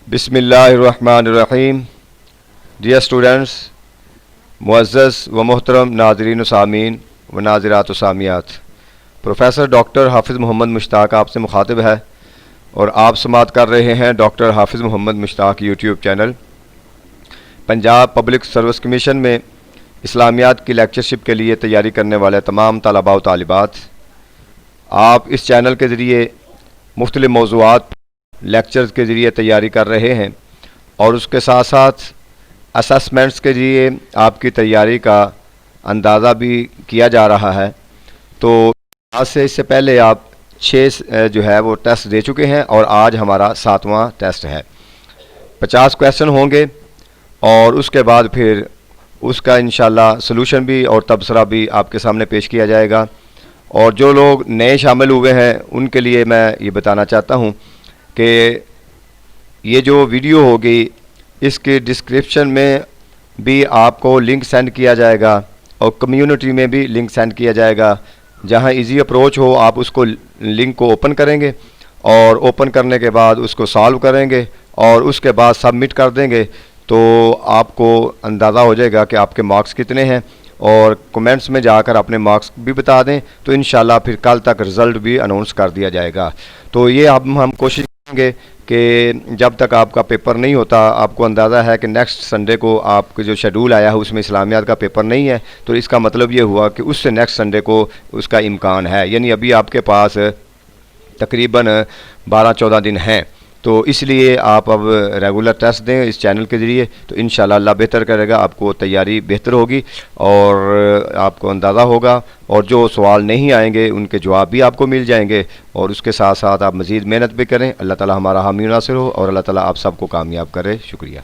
बिस्मिल्लाहिर्रहमानिर्रहीम। Dear students, मुअज़्ज़ज़ व मोहतरम नाज़रीन व सामीन व नाज़िरात व सामियात, प्रोफेसर डॉक्टर हाफिज़ मोहम्मद मुश्ताक आपसे मुखातिब है और आप समात कर रहे हैं doctor Hafiz Mohammad Mushtaq YouTube channel. Punjab public service commission में इस्लामियात की लेक्चरशिप के लिए तैयारी करने वाले तमाम तलबा व तालिबात, आप इस चैनल के ज़रिए मुख्तलिफ़ मौज़ूआत लेक्चर्स के ज़रिए तैयारी कर रहे हैं और उसके साथ साथ असेसमेंट्स के ज़रिए आपकी तैयारी का अंदाज़ा भी किया जा रहा है। तो आज से इससे पहले आप 6 जो है वो टेस्ट दे चुके हैं और आज हमारा 7वां टेस्ट है। 50 क्वेश्चन होंगे और उसके बाद फिर उसका इंशाल्लाह सलूशन भी और तबसरा भी आपके सामने पेश किया जाएगा। और जो लोग नए शामिल हुए हैं उनके लिए मैं ये बताना चाहता हूँ कि ये जो वीडियो होगी इसके डिस्क्रिप्शन में भी आपको लिंक सेंड किया जाएगा और कम्युनिटी में भी लिंक सेंड किया जाएगा। जहां इजी अप्रोच हो आप उसको लिंक को ओपन करेंगे और ओपन करने के बाद उसको सॉल्व करेंगे और उसके बाद सबमिट कर देंगे तो आपको अंदाज़ा हो जाएगा कि आपके मार्क्स कितने हैं। और कमेंट्स में जाकर अपने मार्क्स भी बता दें तो इंशाल्लाह फिर कल तक रिज़ल्ट भी अनाउंस कर दिया जाएगा। तो ये अब हम कोशिश करेंगे कि जब तक आपका पेपर नहीं होता, आपको अंदाज़ा है कि नेक्स्ट संडे को आपका जो शेड्यूल आया है उसमें इस्लामियात का पेपर नहीं है, तो इसका मतलब ये हुआ कि उससे नेक्स्ट संडे को उसका इम्कान है। यानी अभी आपके पास तकरीबन 12-14 दिन हैं। तो इसलिए आप अब रेगुलर टेस्ट दें इस चैनल के ज़रिए, तो इंशाल्लाह अल्लाह बेहतर करेगा, आपको तैयारी बेहतर होगी और आपको अंदाज़ा होगा और जो सवाल नहीं आएंगे उनके जवाब भी आपको मिल जाएंगे। और उसके साथ साथ आप मज़ीद मेहनत भी करें। अल्लाह ताला हमारा हामी नासिर हो और अल्लाह ताला आप सबको कामयाब करे। शुक्रिया।